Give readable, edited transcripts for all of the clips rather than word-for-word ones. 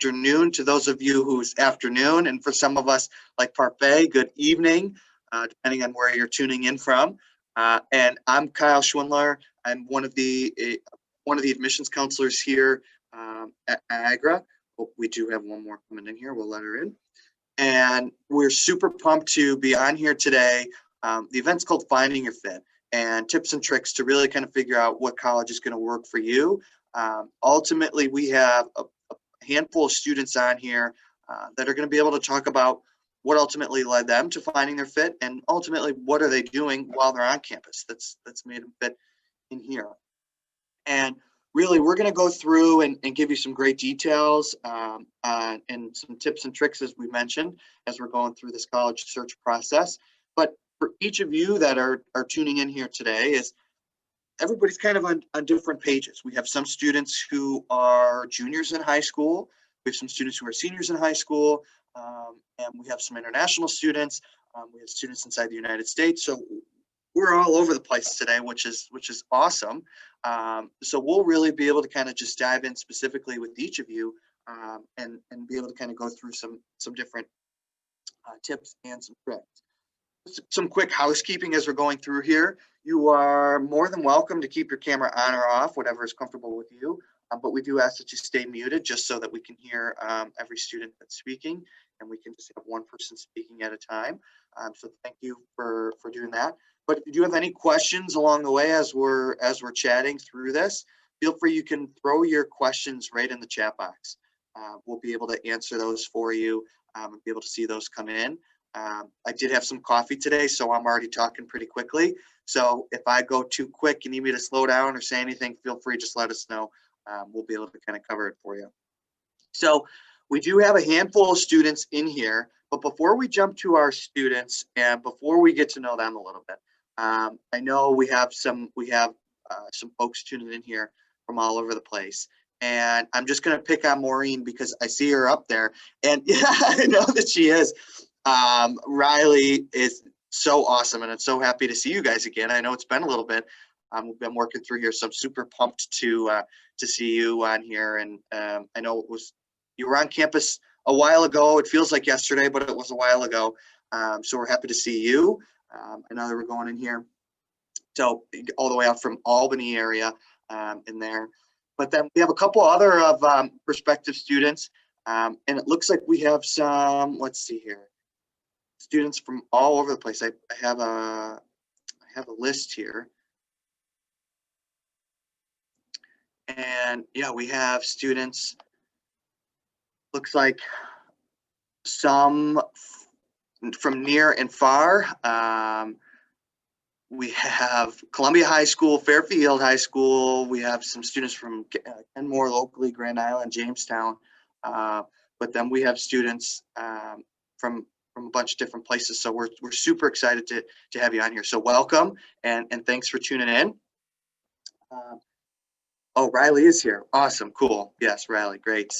afternoon to those of you who's afternoon, and for some of us like Parfait, good evening, depending on where you're tuning in from. And I'm Kyle Schwindler. I'm one of the admissions counselors here at Niagara. Oh, we do have one more coming in here. We'll let her in. And we're super pumped to be on here today. The event's called Finding Your Fit, and tips and tricks to really kind of figure out what college is going to work for you. Ultimately, we have a handful of students on here that are going to be able to talk about what ultimately led them to finding their fit, and ultimately what are they doing while they're on campus that's made them fit in here. And really, we're going to go through and give you some great details and some tips and tricks, as we mentioned, as we're going through this college search process. But for each of you that are tuning in here today, is everybody's kind of on different pages. We have some students who are juniors in high school. We have some students who are seniors in high school. And we have some international students. We have students inside the United States. So we're all over the place today, which is awesome. So we'll really be able to kind of just dive in specifically with each of you and be able to kind of go through some different tips and some tricks. Some quick housekeeping as we're going through here. You are more than welcome to keep your camera on or off, whatever is comfortable with you. But we do ask that you stay muted just so that we can hear every student that's speaking, and we can just have one person speaking at a time. So thank you for doing that. But if you do have any questions along the way as we're chatting through this, feel free. You can throw your questions right in the chat box. We'll be able to answer those for you and be able to see those come in. I did have some coffee today, so I'm already talking pretty quickly. So if I go too quick, you need me to slow down or say anything, feel free, just let us know. We'll be able to kind of cover it for you. So we do have a handful of students in here, but before we jump to our students and before we get to know them a little bit, I know we have some folks tuning in here from all over the place. And I'm just going to pick on Maureen because I see her up there. And yeah, I know that she is. Riley is so awesome, and I'm so happy to see you guys again. I know it's been a little bit. We've been working through here, so I'm super pumped to see you on here. And I know you were on campus a while ago. It feels like yesterday, but it was a while ago. So we're happy to see you. I know that we're going in here, so all the way out from Albany area in there. But then we have a couple other of prospective students, and it looks like we have some. Let's see here. Students from all over the place. I have a list here. And yeah, we have students, looks like some from near and far. We have Columbia High School, Fairfield High School. We have some students from Kenmore locally, Grand Island, Jamestown. But then we have students from a bunch of different places. So we're super excited to have you on here. So welcome and thanks for tuning in. Oh, Riley is here. Awesome. Cool. Yes, Riley. Great.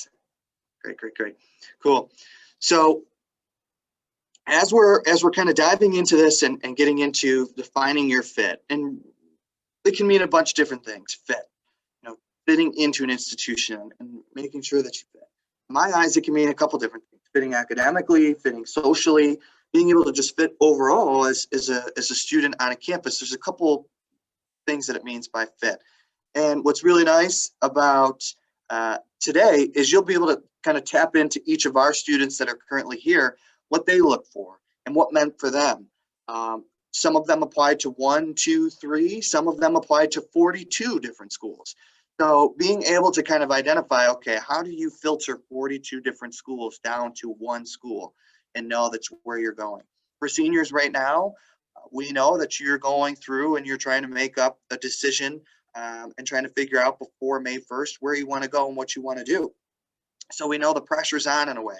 Cool. So as we're kind of diving into this and getting into defining your fit, and it can mean a bunch of different things. Fit, fitting into an institution and making sure that you fit. In my eyes, it can mean a couple different things: fitting academically, fitting socially, being able to just fit overall as a student on a campus. There's a couple things that it means by fit. And what's really nice about today is you'll be able to kind of tap into each of our students that are currently here, what they look for and what meant for them. Some of them applied to 1, 2, 3. Some of them applied to 42 different schools. So being able to kind of identify, okay, how do you filter 42 different schools down to one school and know that's where you're going? For seniors right now, we know that you're going through and you're trying to make up a decision and trying to figure out before May 1st where you want to go and what you want to do. So we know the pressure's on in a way,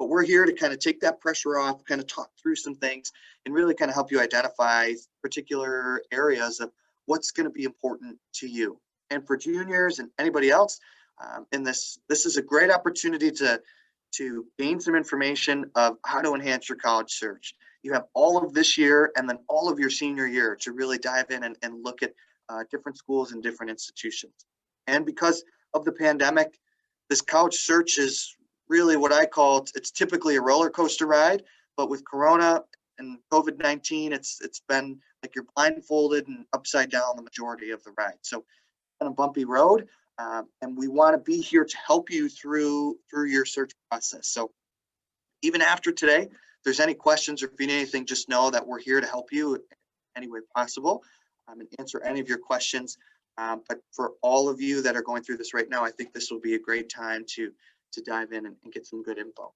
but we're here to kind of take that pressure off, kind of talk through some things and really kind of help you identify particular areas of what's going to be important to you. And for juniors and anybody else in this is a great opportunity to gain some information of how to enhance your college search. You have all of this year and then all of your senior year to really dive in and look at different schools and different institutions. And because of the pandemic, this college search is really what I call, it's typically a roller coaster ride, but with Corona and COVID-19, it's been like you're blindfolded and upside down the majority of the ride. So on a bumpy road, and we want to be here to help you through your search process. So even after today, if there's any questions or if you need anything, just know that we're here to help you any way possible, and answer any of your questions. But for all of you that are going through this right now, I think this will be a great time to dive in and get some good info.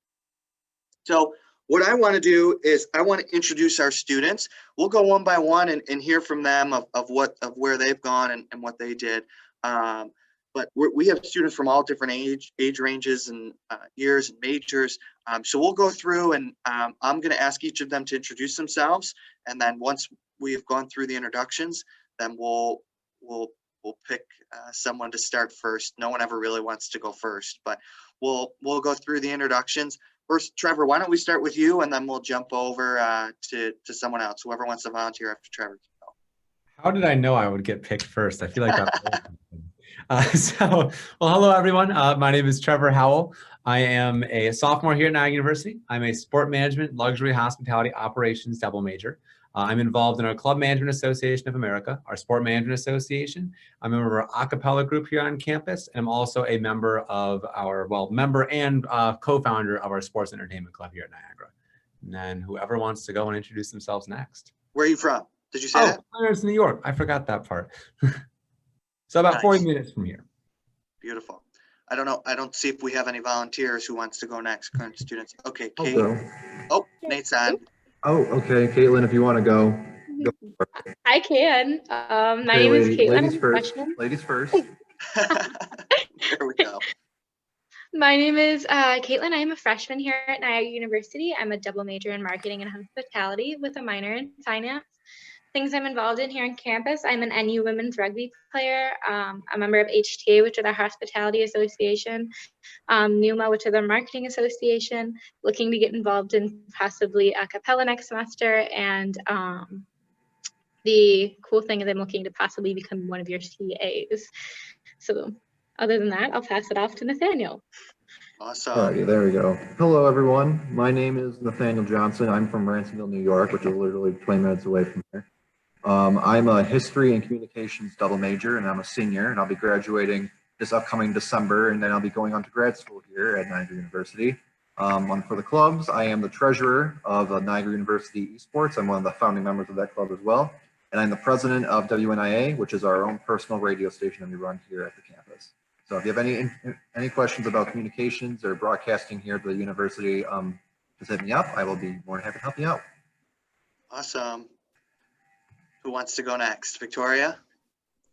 So what I want to do is I want to introduce our students. We'll go one by one and hear from them of where they've gone and what they did. But we have students from all different age ranges and years and majors. So we'll go through and I'm going to ask each of them to introduce themselves. And then once we've gone through the introductions, then we'll pick someone to start first. No one ever really wants to go first, but we'll go through the introductions. First, Trevor, why don't we start with you, and then we'll jump over to someone else, whoever wants to volunteer after Trevor. How did I know I would get picked first? I feel like that's well, hello, everyone. My name is Trevor Howell. I am a sophomore here at Niagara University. I'm a sport management, luxury hospitality operations double major. I'm involved in our Club Management Association of America, our Sport Management Association. I'm a member of our a cappella group here on campus. And I'm also a member of our, member and co-founder of our Sports Entertainment Club here at Niagara. And then whoever wants to go and introduce themselves next. Where are you from? Did you say that? Oh, it's New York. I forgot that part. So about nice. 40 minutes from here. Beautiful. I don't know. I don't see if we have any volunteers who wants to go next, current students. Okay, Kate. Oh, Nate's on. Oh, okay. Caitlin, if you want to go. I can. My name is Caitlin. Ladies first. Ladies first. There we go. My name is Caitlin. I am a freshman here at Niagara University. I'm a double major in marketing and hospitality with a minor in finance. Things I'm involved in here on campus: I'm an NU women's rugby player, a member of HTA, which is our hospitality association, NUMA, which is our marketing association, looking to get involved in possibly a cappella next semester, and the cool thing is I'm looking to possibly become one of your CAs. So other than that, I'll pass it off to Nathaniel. Awesome. Alrighty, there we go. Hello, everyone. My name is Nathaniel Johnson. I'm from Ransomville, New York, which is literally 20 minutes away from here. I'm a history and communications double major, and I'm a senior, and I'll be graduating this upcoming December, and then I'll be going on to grad school here at Niagara University. For the clubs, I am the treasurer of Niagara University Esports. I'm one of the founding members of that club as well, and I'm the president of WNIA, which is our own personal radio station that we run here at the campus. So if you have any questions about communications or broadcasting here at the university, just hit me up. I will be more than happy to help you out. Awesome. Who wants to go next? Victoria?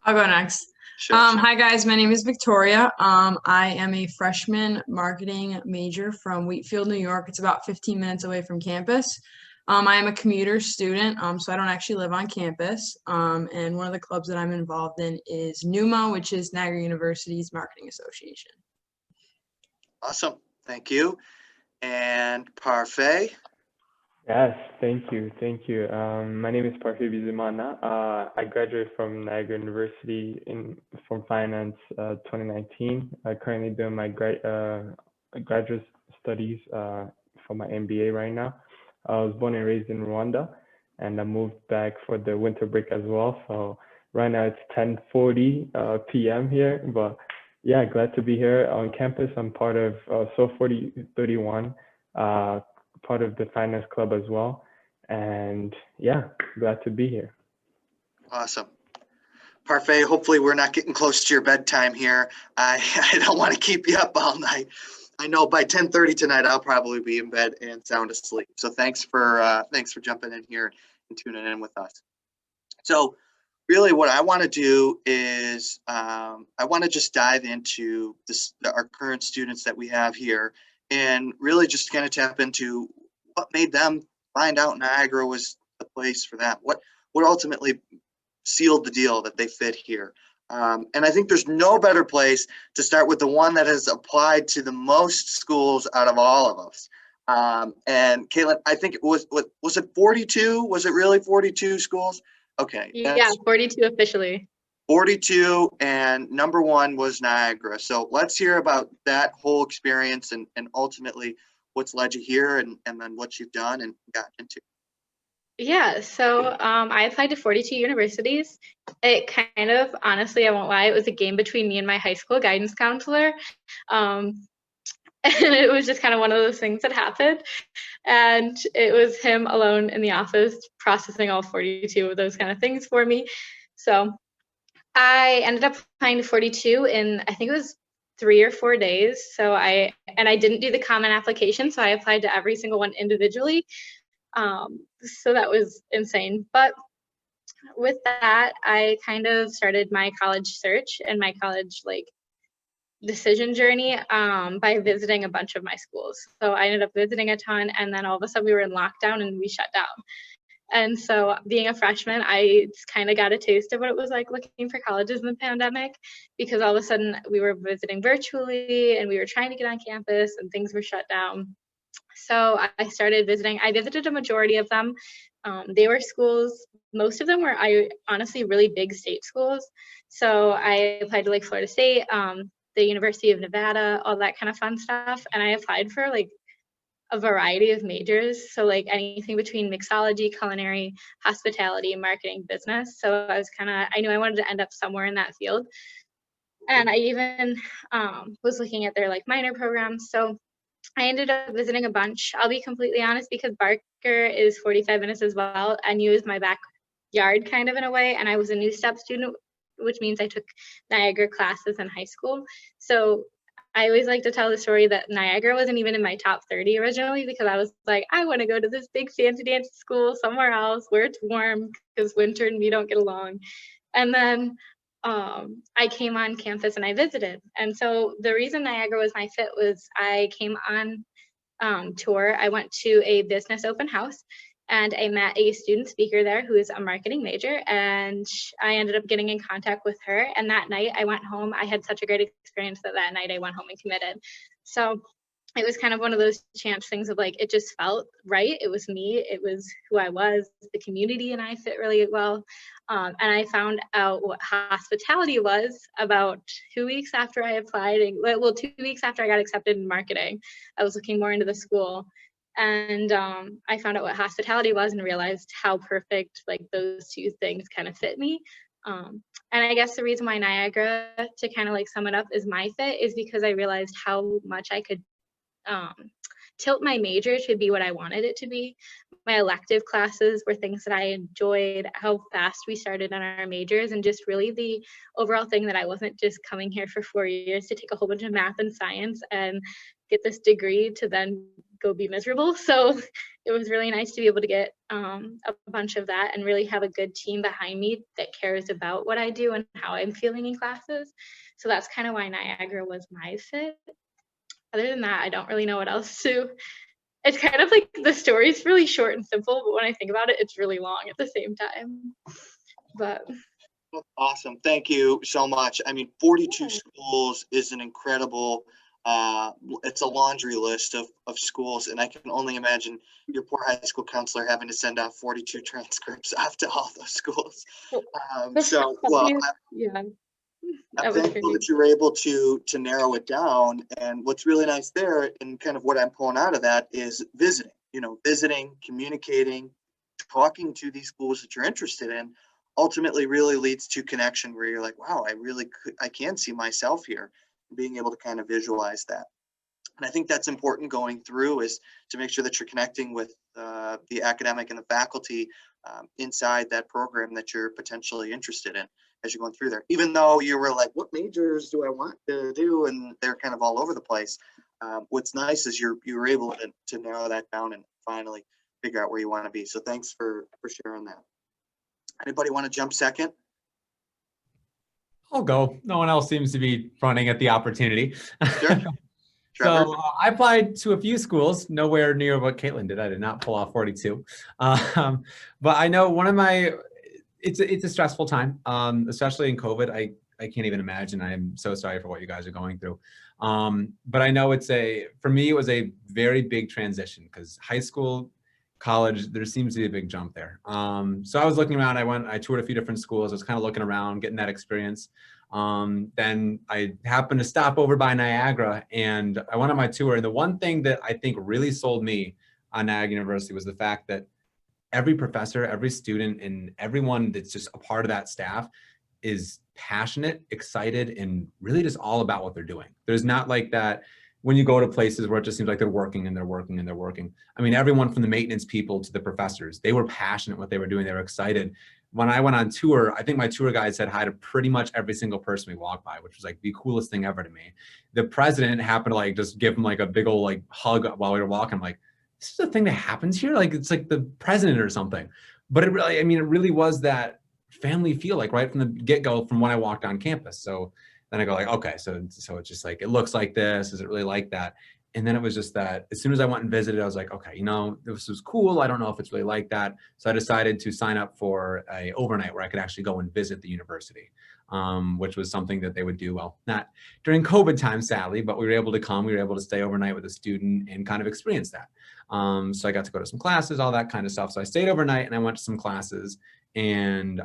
I'll go next. Sure. Hi, guys. My name is Victoria. I am a freshman marketing major from Wheatfield, New York. It's about 15 minutes away from campus. I am a commuter student, so I don't actually live on campus. And one of the clubs that I'm involved in is NUMA, which is Niagara University's marketing association. Awesome. Thank you. And Parfait? Yes, thank you. Thank you. My name is Parfait Bizimana. I graduated from Niagara University from finance 2019. I currently doing my graduate studies for my MBA right now. I was born and raised in Rwanda, and I moved back for the winter break as well. So right now it's 10:40 p.m. here, but yeah, glad to be here on campus. I'm part of SO 4031, part of the finance club as well. And yeah, glad to be here. Awesome. Parfait, hopefully we're not getting close to your bedtime here. I don't want to keep you up all night. I know by 10:30 tonight, I'll probably be in bed and sound asleep. So thanks for jumping in here and tuning in with us. So really what I want to do is I want to just dive into our current students that we have here and really just kind of tap into what made them find out Niagara was the place for them. What ultimately sealed the deal that they fit here. And I think there's no better place to start with the one that has applied to the most schools out of all of us. And Caitlin, I think it was it 42? Was it really 42 schools? Okay. Yeah, 42 officially. 42 and number one was Niagara. So let's hear about that whole experience and ultimately what's led you here and then what you've done and gotten into. Yeah, so I applied to 42 universities. It kind of, honestly, I won't lie, it was a game between me and my high school guidance counselor. And it was just kind of one of those things that happened. And it was him alone in the office processing all 42 of those kind of things for me. So I ended up applying to 42 in, I think it was 3 or 4 days. So I didn't do the common application. So I applied to every single one individually. So that was insane. But with that, I kind of started my college search and my college decision journey by visiting a bunch of my schools. So I ended up visiting a ton, and then all of a sudden we were in lockdown and we shut down. And so being a freshman, I kind of got a taste of what it was like looking for colleges in the pandemic, because all of a sudden we were visiting virtually and we were trying to get on campus and things were shut down. So I started visiting. I visited a majority of them. They were schools, most of them were honestly really big state schools. So I applied to Florida State, the University of Nevada, all that kind of fun stuff. And I applied for a variety of majors. So anything between mixology, culinary, hospitality, marketing, business. So I knew I wanted to end up somewhere in that field. And I even was looking at their minor programs. So I ended up visiting a bunch. I'll be completely honest, because Barker is 45 minutes as well. NU is my backyard kind of in a way. And I was a New Step student, which means I took Niagara classes in high school. So I always like to tell the story that Niagara wasn't even in my top 30 originally, because I was like, I want to go to this big fancy dance school somewhere else where it's warm, because winter and me don't get along. And then I came on campus and I visited. And so the reason Niagara was my fit was I came on tour. I went to a business open house and I met a student speaker there who is a marketing major, and I ended up getting in contact with her. And that night I went home. I had such a great experience that night I went home and committed. So it was kind of one of those chance things of it just felt right. It was me. It was who I was. The community and I fit really well. And I found out what hospitality was about 2 weeks after I applied. 2 weeks after I got accepted in marketing. I was looking more into the school. And I found out what hospitality was and realized how perfect those two things kind of fit me. And I guess the reason why Niagara, to kind of sum it up, is my fit is because I realized how much I could tilt my major to be what I wanted it to be. My elective classes were things that I enjoyed, how fast we started on our majors, and just really the overall thing that I wasn't just coming here for 4 years to take a whole bunch of math and science and get this degree to then go be miserable. So it was really nice to be able to get a bunch of that and really have a good team behind me that cares about what I do and how I'm feeling in classes. So that's kind of why Niagara was my fit. Other than that, I don't really know what else to. It's kind of the story's really short and simple, but when I think about it, it's really long at the same time. But awesome. Thank you so much. I mean, 42 schools is an incredible, it's a laundry list of schools, and I can only imagine your poor high school counselor having to send out 42 transcripts off to all those schools. Yeah. I'm thankful that you were able to narrow it down. And what's really nice there, and kind of what I'm pulling out of that, is visiting, communicating, talking to these schools that you're interested in, ultimately really leads to connection where you're like, wow, I can see myself here, being able to kind of visualize that. And I think that's important going through, is to make sure that you're connecting with the academic and the faculty inside that program that you're potentially interested in as you're going through there. Even though you were like, what majors do I want to do? And they're kind of all over the place. What's nice is you were able to narrow that down and finally figure out where you want to be. So thanks for sharing that. Anybody want to jump second? I'll go. No one else seems to be running at the opportunity. Sure. So I applied to a few schools, nowhere near what Caitlin did. I did not pull off 42. But I know one of my, it's a stressful time, especially in COVID. I can't even imagine. I'm so sorry for what you guys are going through. But I know for me, it was a very big transition, because high school college, there seems to be a big jump there. So I was looking around, I toured a few different schools. I was kind of looking around, getting that experience. Then I happened to stop over by Niagara and I went on my tour. And the one thing that I think really sold me on Niagara University was the fact that every professor, every student, and everyone that's just a part of that staff is passionate, excited, and really just all about what they're doing. There's not like that when you go to places where it just seems like they're working and they're working and they're working. I mean, everyone from the maintenance people to the professors, they were passionate what they were doing. They were excited. When I went on tour, I think my tour guide said hi to pretty much every single person we walked by, which was like the coolest thing ever to me. The president happened to like just give him like a big old like hug while we were walking. I'm like, this is a thing that happens here? Like, it's like the president or something. But it really, I mean, it really was that family feel, like right from the get-go from when I walked on campus. So then I go like, okay, so it's just like, it looks like this, is it really like that? And then it was just that as soon as I went and visited, I was like, okay, you know, this was cool. I don't know if it's really like that. So I decided to sign up for a overnight where I could actually go and visit the university, which was something that they would do. Well, not during COVID time, sadly, but we were able to come, we were able to stay overnight with a student and kind of experience that. So I got to go to some classes, all that kind of stuff. So I stayed overnight and I went to some classes, and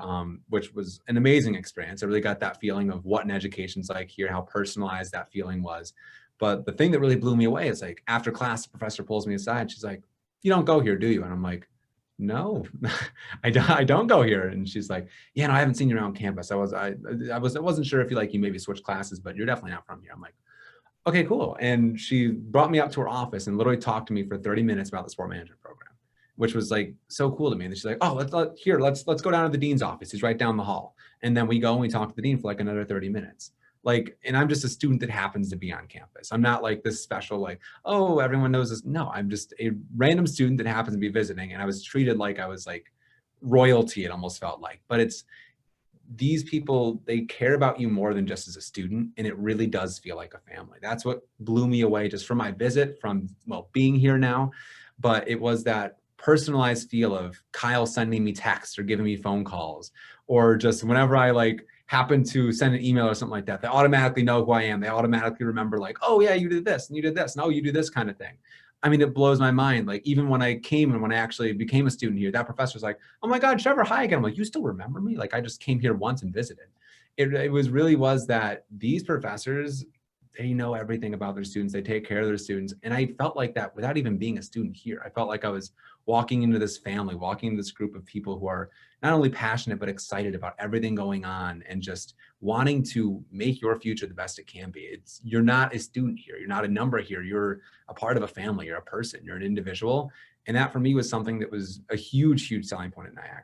which was an amazing experience. I really got that feeling of what an education's like here, how personalized that feeling was. But the thing that really blew me away is like after class, the professor pulls me aside. She's like, "You don't go here, do you?" And I'm like, "No, I don't go here." And she's like, "Yeah, no, I haven't seen you around campus. I wasn't sure if you maybe switched classes, but you're definitely not from here." I'm like, "Okay, cool." And she brought me up to her office and literally talked to me for 30 minutes about the sport management program, which was like so cool to me. And she's like, "Oh, let's go down to the dean's office. He's right down the hall." And then we go and we talk to the dean for like another 30 minutes. Like, and I'm just a student that happens to be on campus. I'm not like this special, like, oh, everyone knows this. No, I'm just a random student that happens to be visiting. And I was treated like I was like royalty, it almost felt like. But it's these people, they care about you more than just as a student. And it really does feel like a family. That's what blew me away just from my visit, from, well, being here now. But it was that personalized feel of Kyle sending me texts or giving me phone calls, or just whenever I like happen to send an email or something like that, they automatically know who I am. They automatically remember like, oh yeah, you did this and you did this. And oh, you do this kind of thing. I mean, it blows my mind. Like even when I came and when I actually became a student here, that professor's like, "Oh my God, Trevor, hi again." I'm like, "You still remember me?" Like I just came here once and visited. It was really was that these professors, they know everything about their students. They take care of their students. And I felt like that without even being a student here. I felt like I was walking into this family, walking into this group of people who are not only passionate, but excited about everything going on and just wanting to make your future the best it can be. You're not a student here. You're not a number here. You're a part of a family. You're a person. You're an individual. And that for me was something that was a huge, huge selling point at Niagara.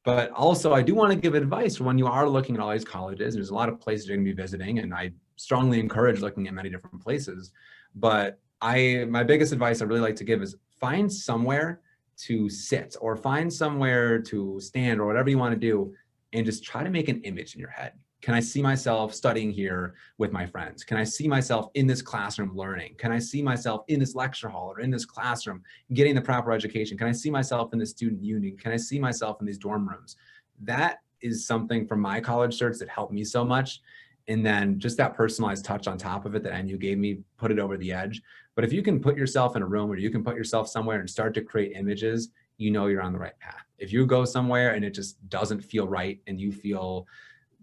But also I do want to give advice for when you are looking at all these colleges. There's a lot of places you're going to be visiting, and I strongly encourage looking at many different places. But my biggest advice I really like to give is find somewhere to sit or find somewhere to stand or whatever you want to do, and just try to make an image in your head. Can I see myself studying here with my friends? Can I see myself in this classroom learning? Can I see myself in this lecture hall or in this classroom getting the proper education? Can I see myself in the student union? Can I see myself in these dorm rooms? That is something from my college certs that helped me so much. And then just that personalized touch on top of it that NU gave me, put it over the edge. But if you can put yourself in a room or you can put yourself somewhere and start to create images, you know you're on the right path. If you go somewhere and it just doesn't feel right and you feel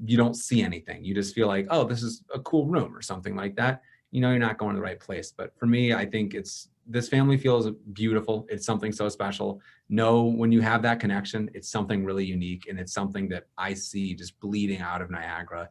you don't see anything, you just feel like, oh, this is a cool room or something like that, you know you're not going to the right place. But for me, I think this family feels beautiful. It's something so special. Know when you have that connection, it's something really unique, and it's something that I see just bleeding out of Niagara.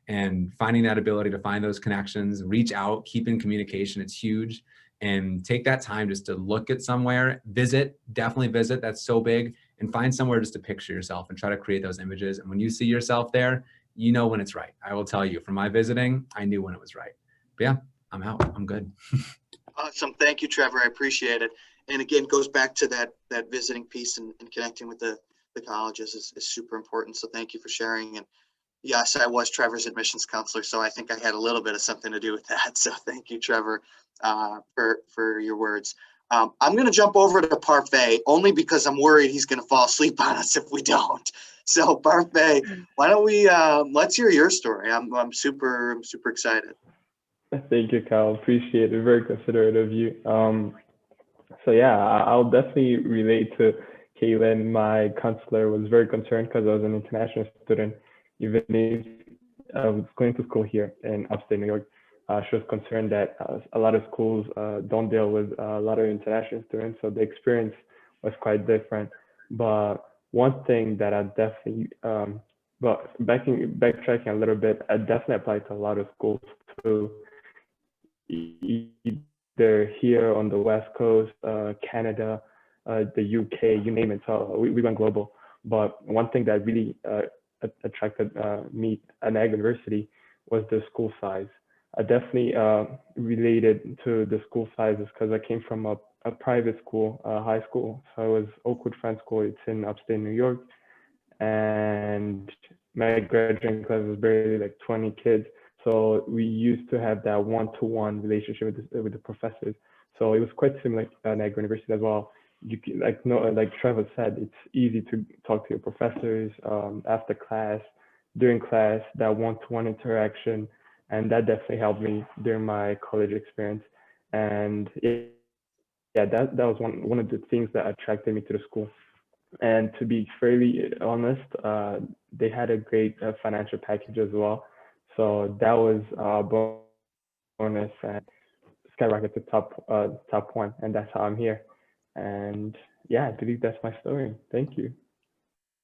And finding that ability to find those connections, reach out, keep in communication, it's huge. And take that time just to look at somewhere, visit, definitely visit, that's so big. And find somewhere just to picture yourself and try to create those images. And when you see yourself there, you know when it's right. I will tell you, from my visiting, I knew when it was right. But yeah, I'm out, I'm good. Awesome, thank you, Trevor, I appreciate it. And again, goes back to that visiting piece and connecting with the colleges is super important. So thank you for sharing. And yes, I was Trevor's admissions counselor, so I think I had a little bit of something to do with that. So thank you, Trevor, for your words. I'm going to jump over to Parfait only because I'm worried he's going to fall asleep on us if we don't. So Parfait, why don't we let's hear your story. I'm super excited. Thank you, Kyle. Appreciate it. Very considerate of you. So yeah, I'll definitely relate to Caitlin. My counselor was very concerned because I was an international student, even if I was going to school here in upstate New York. She was concerned that a lot of schools don't deal with a lot of international students, so the experience was quite different. But one thing that I definitely, but backtracking a little bit, I definitely applied to a lot of schools too, either here on the West Coast, Canada, the UK, you name it. So we went global. But one thing that really attracted me at Niagara University was the school size. I definitely related to the school sizes because I came from a private school, high school. So it was Oakwood Friends School. It's in upstate New York. And my graduating class was barely like 20 kids. So we used to have that one-to-one relationship with the professors. So it was quite similar at Niagara University as well. You can, like Trevor said, it's easy to talk to your professors after class, during class, that one-to-one interaction. And that definitely helped me during my college experience. And yeah, that was one of the things that attracted me to the school. And to be fairly honest, they had a great financial package as well. So that was a bonus and skyrocketed to top one. And that's how I'm here. And yeah, I believe that's my story. Thank you.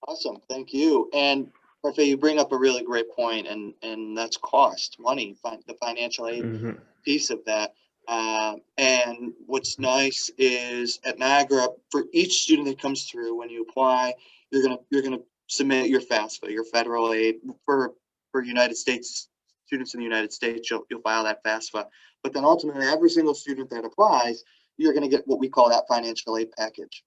Awesome. Thank you. And Parfait, you bring up a really great point, and that's cost, money, the financial aid piece of that. And what's nice is at Niagara, for each student that comes through, when you apply, you're gonna submit your FAFSA, your federal aid for United States students in the United States. You'll file that FAFSA, but then ultimately every single student that applies, you're going to get what we call that financial aid package.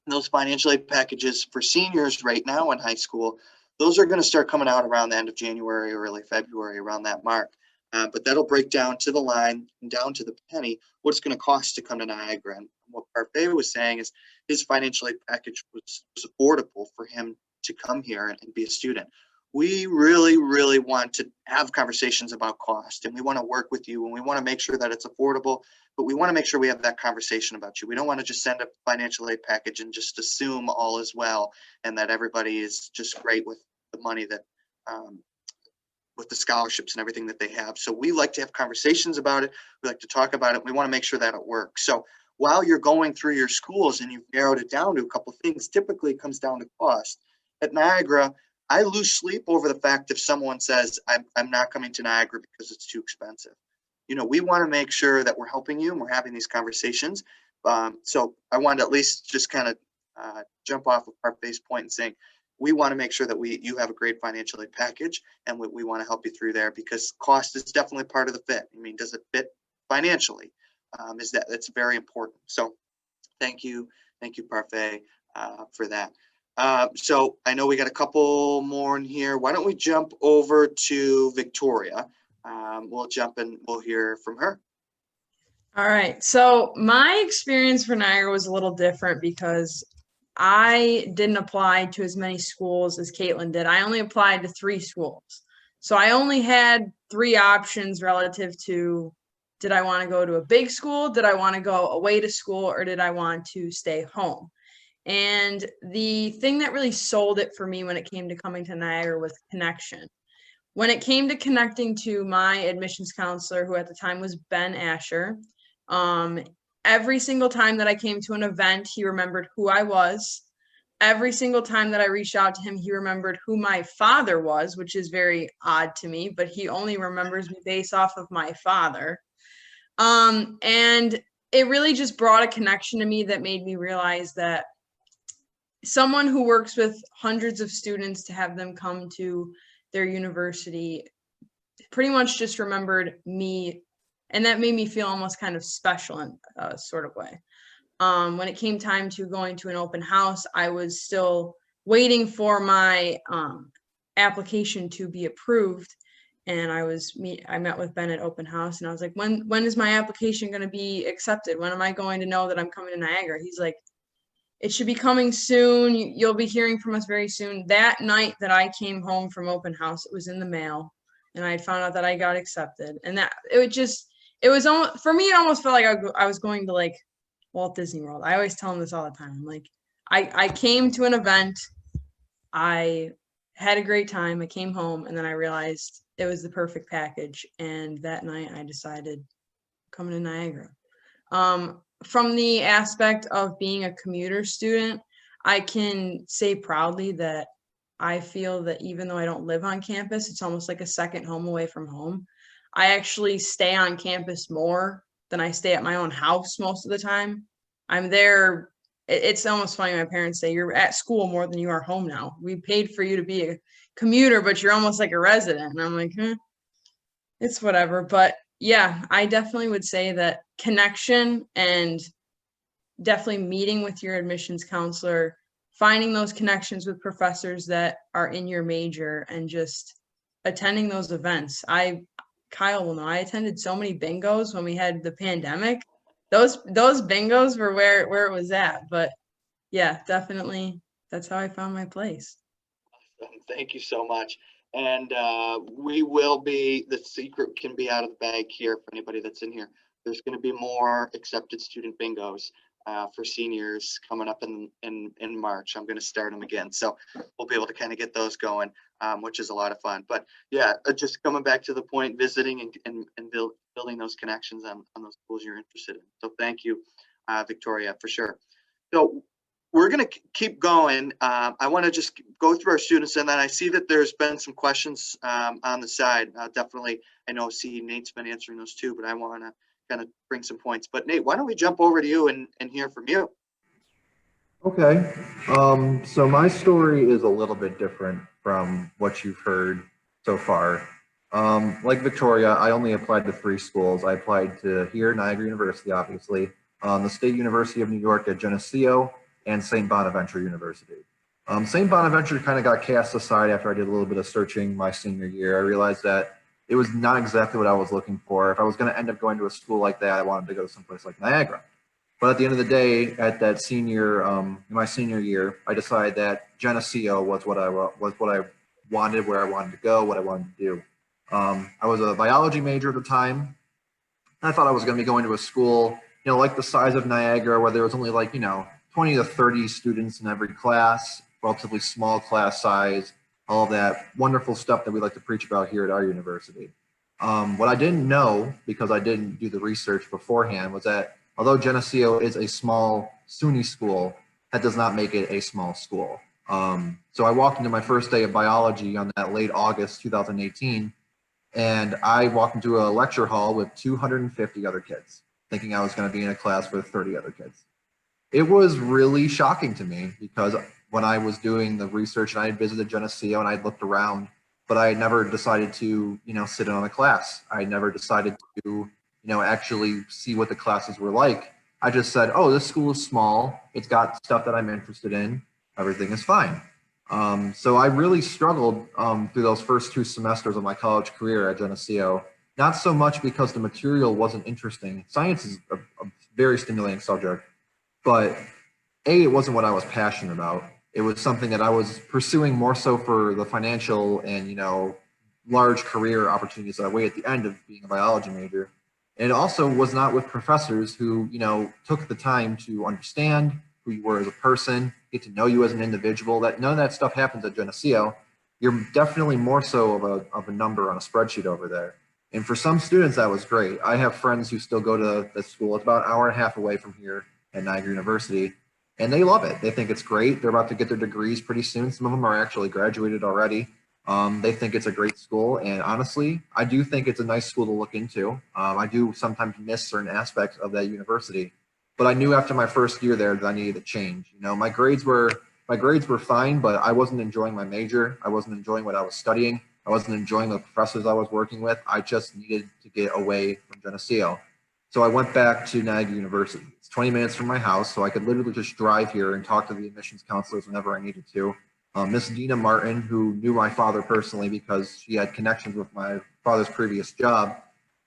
And those financial aid packages for seniors right now in high school, those are going to start coming out around the end of January or early February, around that mark. But that'll break down to the line and down to the penny what it's going to cost to come to Niagara. And what Parfait was saying is his financial aid package was affordable for him to come here and be a student. We really, really want to have conversations about cost, and we want to work with you, and we want to make sure that it's affordable, but we want to make sure we have that conversation about you. We don't want to just send a financial aid package and just assume all is well and that everybody is just great with the money that with the scholarships and everything that they have. So we like to have conversations about it. We like to talk about it. We want to make sure that it works. So while you're going through your schools and you've narrowed it down to a couple of things, typically it comes down to cost. At Niagara, I lose sleep over the fact if someone says, I'm not coming to Niagara because it's too expensive. You know, we want to make sure that we're helping you and we're having these conversations. So I wanted to at least just kind of jump off of Parfait's point and saying, we want to make sure that you have a great financial aid package, and we want to help you through there, because cost is definitely part of the fit. I mean, does it fit financially? That's very important. So thank you, Parfait, for that. So I know we got a couple more in here. Why don't we jump over to Victoria? We'll jump and we'll hear from her. All right. So my experience for Niagara was a little different because I didn't apply to as many schools as Caitlin did. I only applied to 3 schools. So I only had 3 options relative to, did I want to go to a big school? Did I want to go away to school? Or did I want to stay home? And the thing that really sold it for me when it came to coming to Niagara was connection. When it came to connecting to my admissions counselor, who at the time was Ben Asher, every single time that I came to an event, he remembered who I was. Every single time that I reached out to him, he remembered who my father was, which is very odd to me, but he only remembers me based off of my father. And it really just brought a connection to me that made me realize that someone who works with hundreds of students, to have them come to their university, pretty much just remembered me. And that made me feel almost kind of special in a sort of way. When it came time to going to an open house, I was still waiting for my application to be approved. And I met with Ben at open house, and I was like, when is my application going to be accepted? When am I going to know that I'm coming to Niagara? He's like, it should be coming soon. You'll be hearing from us very soon. That night that I came home from open house, it was in the mail, and I found out that I got accepted. And that it was almost, for me, it almost felt like I was going to like Walt Disney World. I always tell them this all the time. Like, I came to an event, I had a great time, I came home, and then I realized it was the perfect package. And that night I decided coming to Niagara. From the aspect of being a commuter student, I can say proudly that I feel that even though I don't live on campus, it's almost like a second home away from home. I actually stay on campus more than I stay at my own house most of the time. I'm there. It's almost funny. My parents say you're at school more than you are home now. We paid for you to be a commuter, but you're almost like a resident. And I'm like, it's whatever. But yeah, I definitely would say that connection and definitely meeting with your admissions counselor, finding those connections with professors that are in your major, and just attending those events. Kyle will know, I attended so many bingos when we had the pandemic. Those bingos were where it was at. But yeah, definitely that's how I found my place. Thank you so much. And the secret can be out of the bag here for anybody that's in here. There's going to be more accepted student bingos for seniors coming up in March. I'm going to start them again. So we'll be able to kind of get those going, which is a lot of fun. But yeah, just coming back to the point, visiting and building those connections on those schools you're interested in. So thank you, Victoria, for sure. So we're going to keep going. I want to just go through our students, and then I see that there's been some questions on the side. Definitely, I see Nate's been answering those too, but I want to kind of bring some points. But Nate, why don't we jump over to you and hear from you? Okay. So my story is a little bit different from what you've heard so far. Like Victoria, I only applied to 3 schools. I applied to here, Niagara University, obviously, the State University of New York at Geneseo, and St. Bonaventure University. St. Bonaventure kind of got cast aside after I did a little bit of searching my senior year. I realized that it was not exactly what I was looking for. If I was going to end up going to a school like that, I wanted to go to someplace like Niagara. But at the end of the day, at that in my senior year, I decided that Geneseo was what I wanted, where I wanted to go, what I wanted to do. I was a biology major at the time. I thought I was going to be going to a school, like the size of Niagara, where there was only 20 to 30 students in every class, relatively small class size, all that wonderful stuff that we like to preach about here at our university. What I didn't know, because I didn't do the research beforehand, was that although Geneseo is a small SUNY school, that does not make it a small school. So I walked into my first day of biology on that late August 2018, and I walked into a lecture hall with 250 other kids, thinking I was going to be in a class with 30 other kids. It was really shocking to me, because when I was doing the research and I had visited Geneseo and I looked around, but I had never decided to, sit in on a class. I never decided to, actually see what the classes were like. I just said, oh, this school is small. It's got stuff that I'm interested in. Everything is fine. So I really struggled through those first 2 semesters of my college career at Geneseo, not so much because the material wasn't interesting. Science is a very stimulating subject, but it wasn't what I was passionate about. It was something that I was pursuing more so for the financial and, large career opportunities that I weigh at the end of being a biology major. And it also was not with professors who, took the time to understand who you were as a person, get to know you as an individual. That none of that stuff happens at Geneseo. You're definitely more so of a number on a spreadsheet over there. And for some students, that was great. I have friends who still go to the school. It's about an hour and a half away from here at Niagara University, and they love it. They think it's great. They're about to get their degrees pretty soon. Some of them are actually graduated already. They think it's a great school, and honestly, I do think it's a nice school to look into. I do sometimes miss certain aspects of that university, but I knew after my first year there that I needed to change. My grades were fine, but I wasn't enjoying my major. I wasn't enjoying what I was studying. I wasn't enjoying the professors I was working with. I just needed to get away from Geneseo. So I went back to Niagara University. It's 20 minutes from my house, so I could literally just drive here and talk to the admissions counselors whenever I needed to. Miss Dina Martin, who knew my father personally because she had connections with my father's previous job,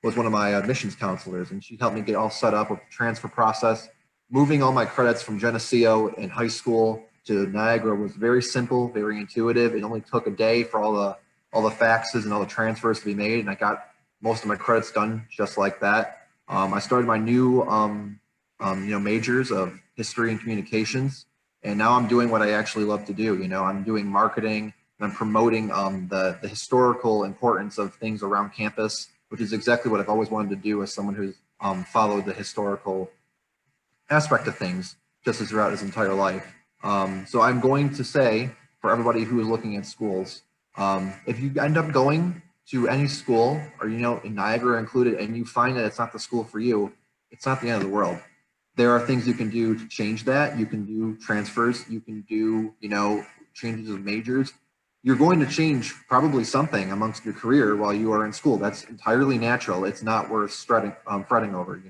was one of my admissions counselors, and she helped me get all set up with the transfer process. Moving all my credits from Geneseo in high school to Niagara was very simple, very intuitive. It only took a day for all the faxes and all the transfers to be made, and I got most of my credits done just like that. I started my new majors of history and communications. And now I'm doing what I actually love to do. I'm doing marketing and I'm promoting the historical importance of things around campus, which is exactly what I've always wanted to do as someone who's followed the historical aspect of things just as throughout his entire life. So I'm going to say for everybody who is looking at schools, if you end up going to any school or, in Niagara included, and you find that it's not the school for you, it's not the end of the world. There are things you can do to change that. You can do transfers. You can do, changes of majors. You're going to change probably something amongst your career while you are in school. That's entirely natural. It's not worth fretting over,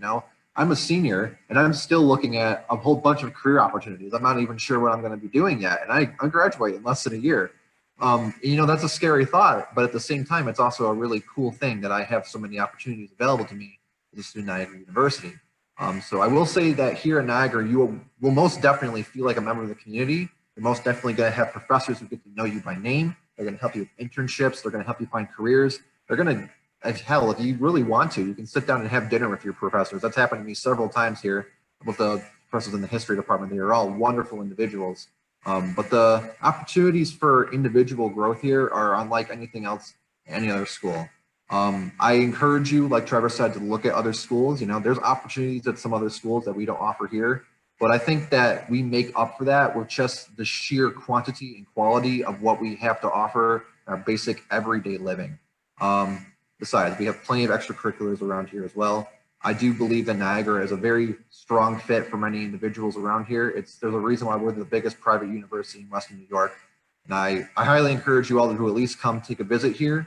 I'm a senior and I'm still looking at a whole bunch of career opportunities. I'm not even sure what I'm going to be doing yet. And I graduate in less than a year. That's a scary thought, but at the same time, it's also a really cool thing that I have so many opportunities available to me as a student at Niagara University. So I will say that here at Niagara, you will most definitely feel like a member of the community. You're most definitely going to have professors who get to know you by name. They're going to help you with internships. They're going to help you find careers. They're going to, hell, if you really want to, you can sit down and have dinner with your professors. That's happened to me several times here with the professors in the history department. They are all wonderful individuals. But the opportunities for individual growth here are unlike anything else in any other school. I encourage you, like Trevor said, to look at other schools. There's opportunities at some other schools that we don't offer here. But I think that we make up for that with just the sheer quantity and quality of what we have to offer in our basic everyday living. Besides, we have plenty of extracurriculars around here as well. I do believe that Niagara is a very strong fit for many individuals around here. There's a reason why we're the biggest private university in Western New York. And I highly encourage you all to at least come take a visit here,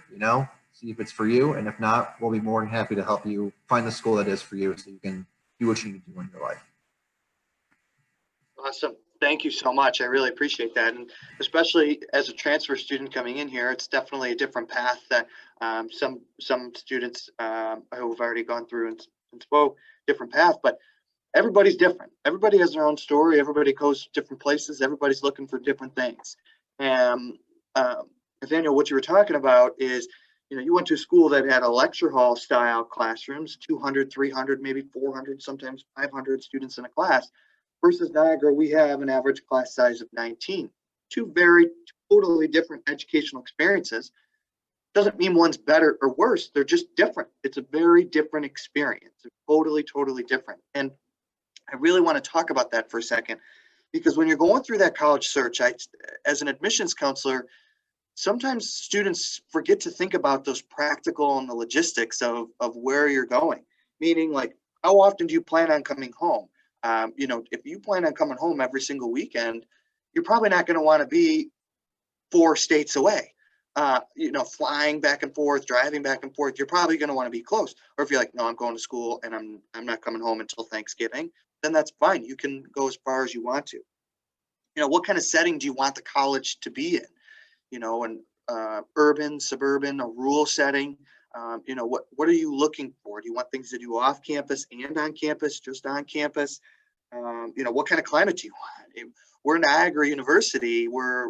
see if it's for you. And if not, we'll be more than happy to help you find the school that is for you so you can do what you need to do in your life. Awesome. Thank you so much. I really appreciate that. And especially as a transfer student coming in here, it's definitely a different path that some students who have already gone through and spoke, different path, but everybody's different. Everybody has their own story. Everybody goes different places. Everybody's looking for different things. And Nathaniel, what you were talking about is, you went to a school that had a lecture hall style classrooms, 200, 300, maybe 400, sometimes 500 students in a class. Versus Niagara, we have an average class size of 19. Two very totally different educational experiences. Doesn't mean one's better or worse. They're just different. It's a very different experience. They're totally, totally different. And I really want to talk about that for a second, because when you're going through that college search, as an admissions counselor, sometimes students forget to think about those practical and the logistics of where you're going. Meaning, like, how often do you plan on coming home? If you plan on coming home every single weekend, you're probably not going to want to be 4 states away. Flying back and forth, driving back and forth, you're probably going to want to be close. Or if you're like, no, I'm going to school and I'm not coming home until Thanksgiving, then that's fine. You can go as far as you want to. What kind of setting do you want the college to be in? An urban, suburban, a rural setting. What are you looking for? Do you want things to do off campus and on campus, just on campus? What kind of climate do you want? We're Niagara University. We're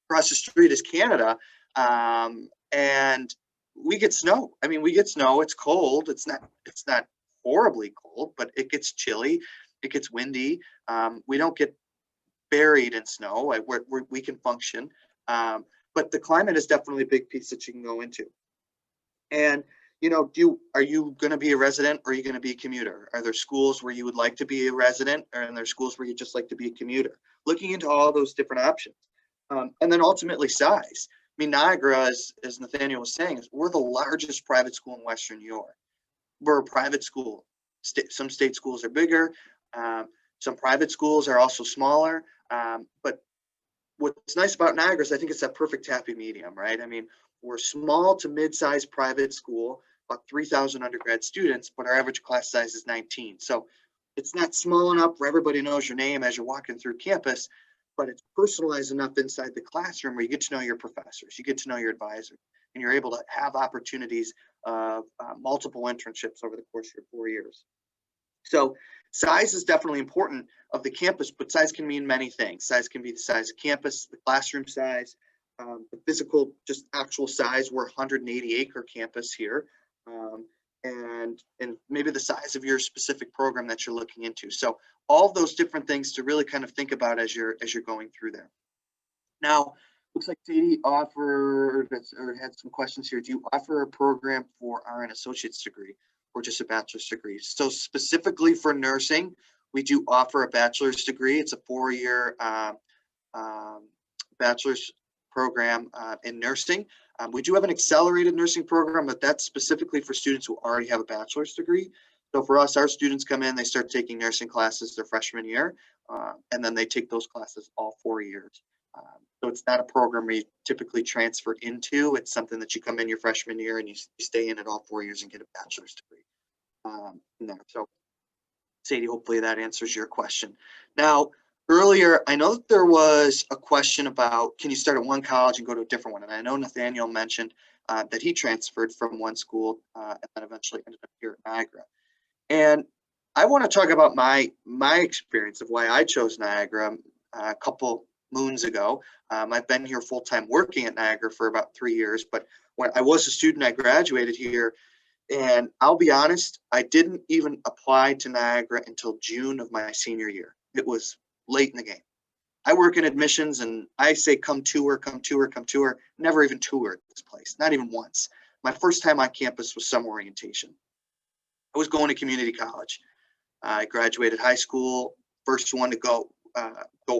across the street is Canada, and we get snow. We get snow. It's cold. It's not horribly cold, but it gets chilly. It gets windy. We don't get buried in snow. We can function. But the climate is definitely a big piece that you can go into. And, are you going to be a resident or are you going to be a commuter? Are there schools where you would like to be a resident, or are there schools where you just like to be a commuter? Looking into all those different options. And then ultimately size. Niagara, as Nathaniel was saying, we're the largest private school in Western New York. We're a private school. Some state schools are bigger. Some private schools are also smaller. But what's nice about Niagara is I think it's that perfect happy medium, right? We're small to mid-sized private school, about 3,000 undergrad students, but our average class size is 19. So it's not small enough where everybody knows your name as you're walking through campus, but it's personalized enough inside the classroom where you get to know your professors, you get to know your advisor, and you're able to have opportunities of multiple internships over the course of your 4 years. So size is definitely important of the campus, but size can mean many things. Size can be the size of campus, the classroom size, the physical, just actual size. We're 180-acre campus here. and maybe the size of your specific program that you're looking into. So all of those different things to really kind of think about as you're going through there. Now, looks like Sadie offered or had some questions here. Do you offer a program for RN associate's degree or just a bachelor's degree? So specifically for nursing, we do offer a bachelor's degree. It's a 4-year bachelor's program in nursing. We do have an accelerated nursing program, but that's specifically for students who already have a bachelor's degree. So for us, our students come in, they start taking nursing classes their freshman year, and then they take those classes all 4 years. So it's not a program where you typically transfer into. It's something that you come in your freshman year and you stay in it all 4 years and get a bachelor's degree. So Sadie, hopefully that answers your question. Now, earlier, I know that there was a question about, can you start at one college and go to a different one? And I know Nathaniel mentioned that he transferred from one school and then eventually ended up here at Niagara. And I want to talk about my experience of why I chose Niagara a couple moons ago. I've been here full-time working at Niagara for about 3 years, but when I was a student, I graduated here. And I'll be honest, I didn't even apply to Niagara until June of my senior year. It was late in the game. I work in admissions and I say, come tour, come tour, come tour. Never even toured this place, not even once. My first time on campus was summer orientation. I was going to community college. I graduated high school, first one to go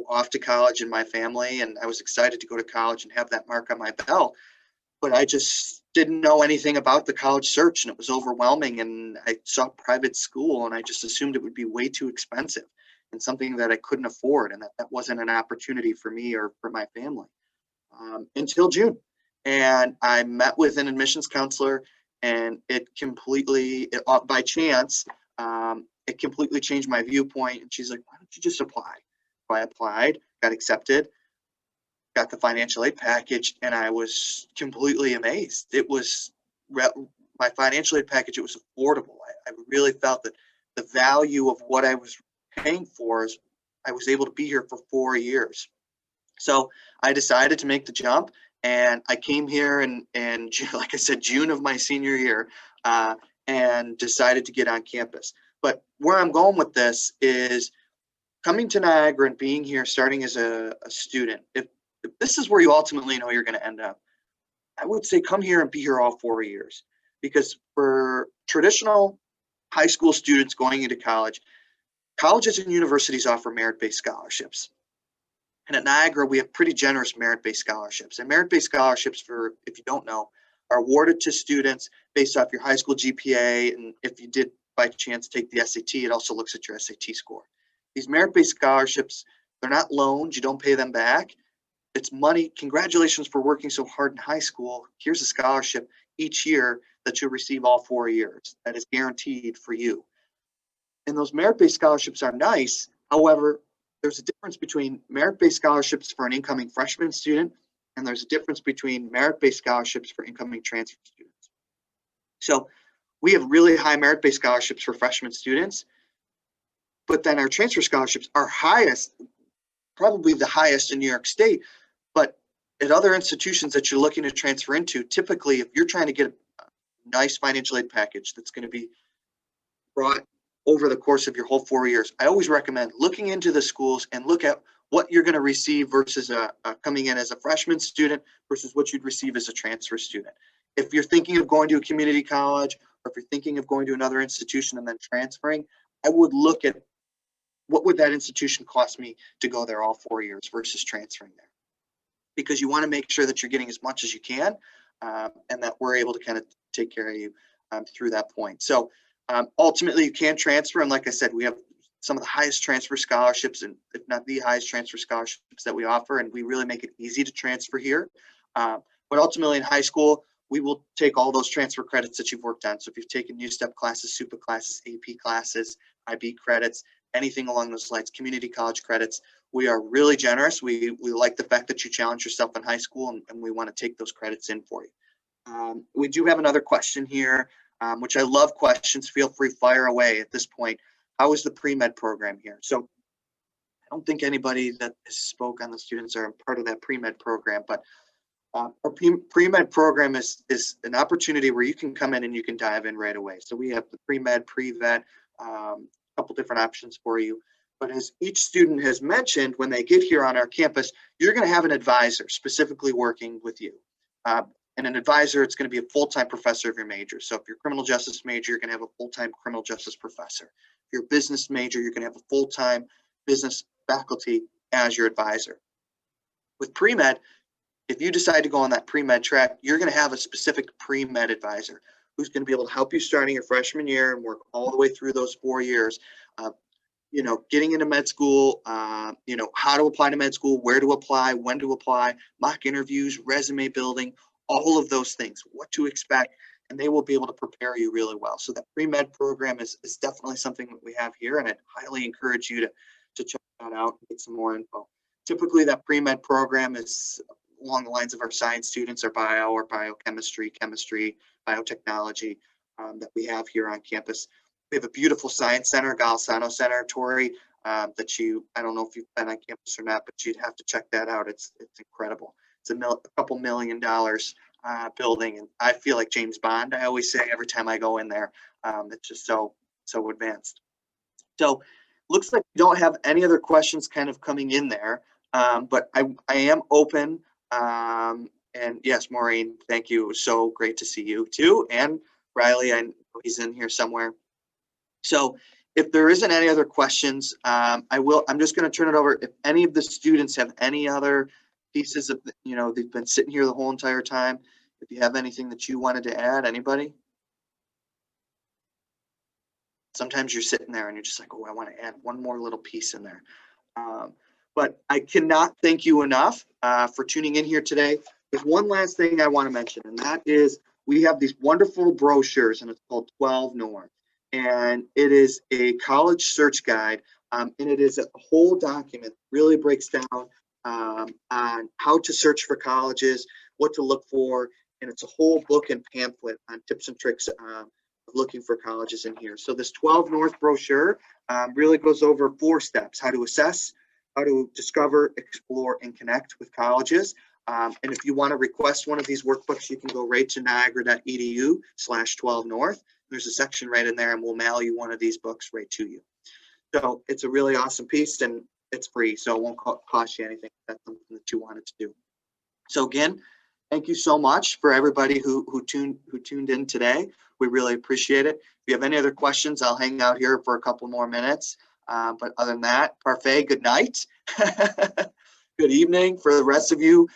off to college in my family. And I was excited to go to college and have that mark on my belt. But I just didn't know anything about the college search, and it was overwhelming. And I saw private school and I just assumed it would be way too expensive and something that I couldn't afford, and that wasn't an opportunity for me or for my family until June. And I met with an admissions counselor, and it completely, by chance, it completely changed my viewpoint. And she's like, why don't you just apply? So I applied, got accepted, got the financial aid package, and I was completely amazed. It was my financial aid package, it was affordable. I really felt that the value of what I was paying for is I was able to be here for 4 years. So I decided to make the jump, and I came here and like I said, June of my senior year, and decided to get on campus. But where I'm going with this is coming to Niagara and being here, starting as a student. If this is where you ultimately know you're going to end up, I would say come here and be here all 4 years, because for traditional high school students going into college, colleges and universities offer merit-based scholarships. And at Niagara, we have pretty generous merit-based scholarships. And merit-based scholarships, for if you don't know, are awarded to students based off your high school GPA. And if you did by chance take the SAT, it also looks at your SAT score. These merit-based scholarships, they're not loans. You don't pay them back. It's money. Congratulations for working so hard in high school. Here's a scholarship each year that you'll receive all 4 years. That is guaranteed for you. And those merit-based scholarships are nice. However, there's a difference between merit-based scholarships for an incoming freshman student, and there's a difference between merit-based scholarships for incoming transfer students. So we have really high merit-based scholarships for freshman students, but then our transfer scholarships are highest, probably the highest in New York State. But at other institutions that you're looking to transfer into, typically, if you're trying to get a nice financial aid package that's going to be brought over the course of your whole 4 years, I always recommend looking into the schools and look at what you're going to receive versus coming in as a freshman student versus what you'd receive as a transfer student. If you're thinking of going to a community college, or if you're thinking of going to another institution and then transferring, I would look at what would that institution cost me to go there all 4 years versus transferring there. Because you want to make sure that you're getting as much as you can, and that we're able to kind of take care of you through that point. So ultimately, you can transfer. And like I said, we have some of the highest transfer scholarships, and if not the highest transfer scholarships that we offer. And we really make it easy to transfer here. But ultimately in high school, we will take all those transfer credits that you've worked on. So if you've taken new step classes, SUPA classes, AP classes, IB credits, anything along those lines, community college credits, we are really generous. We like the fact that you challenge yourself in high school, and we want to take those credits in for you. We do have another question here, which I love questions. Feel free, fire away at this point. How is the pre-med program here? So I don't think anybody that has spoke on the students are part of that pre-med program, but Our pre-med program is an opportunity where you can come in and you can dive in right away. So we have the pre-med, pre-vet, a couple different options for you. But as each student has mentioned, when they get here on our campus, you're going to have an advisor specifically working with you. And an advisor, it's going to be a full-time professor of your major. So if you're a criminal justice major, you're going to have a full-time criminal justice professor. If you're a business major, you're going to have a full-time business faculty as your advisor. With pre-med, if you decide to go on that pre-med track, you're going to have a specific pre-med advisor who's going to be able to help you starting your freshman year and work all the way through those 4 years. Getting into med school, how to apply to med school, where to apply, when to apply, mock interviews, resume building, all of those things, what to expect, and they will be able to prepare you really well. So that pre-med program is definitely something that we have here, and I'd highly encourage you to check that out and get some more info. Typically, that pre-med program is along the lines of our science students, our bio or biochemistry, chemistry, biotechnology that we have here on campus. We have a beautiful science center, Golisano Center, Tori, I don't know if you've been on campus or not, but you'd have to check that out. It's incredible. It's a couple $1 million building, and I feel like James Bond. I always say every time I go in there, it's just so advanced. So looks like we don't have any other questions kind of coming in there, but I am open. And yes, Maureen, thank you. It was so great to see you too. And Riley, I know he's in here somewhere. So if there isn't any other questions, I'm just going to turn it over. If any of the students have any other pieces of, they've been sitting here the whole entire time. If you have anything that you wanted to add, anybody? Sometimes you're sitting there and you're just like, oh, I want to add one more little piece in there. But I cannot thank you enough for tuning in here today. There's one last thing I want to mention, and that is we have these wonderful brochures, and it's called 12 North. And it is a college search guide, and it is a whole document, really breaks down on how to search for colleges, what to look for, and it's a whole book and pamphlet on tips and tricks of looking for colleges in here. So this 12 North brochure really goes over 4 steps: how to assess, how to discover, explore, and connect with colleges. And if you want to request one of these workbooks, you can go right to niagara.edu/12 North. There's a section right in there, and we'll mail you one of these books right to you. So it's a really awesome piece, and it's free, so it won't cost you anything if that's something that you wanted to do. So again, thank you so much for everybody who tuned in today. We really appreciate it. If you have any other questions, I'll hang out here for a couple more minutes. But other than that, parfait, good night. Good evening for the rest of you.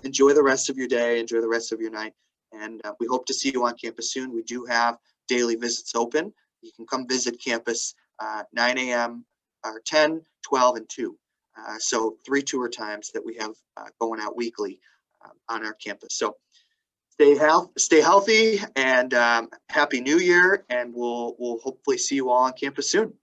Enjoy the rest of your day. Enjoy the rest of your night. And we hope to see you on campus soon. We do have daily visits open. You can come visit campus 9 a.m. or 10, 12, and 2. So 3 tour times that we have going out weekly on our campus. So stay healthy, and Happy New Year. And we'll hopefully see you all on campus soon.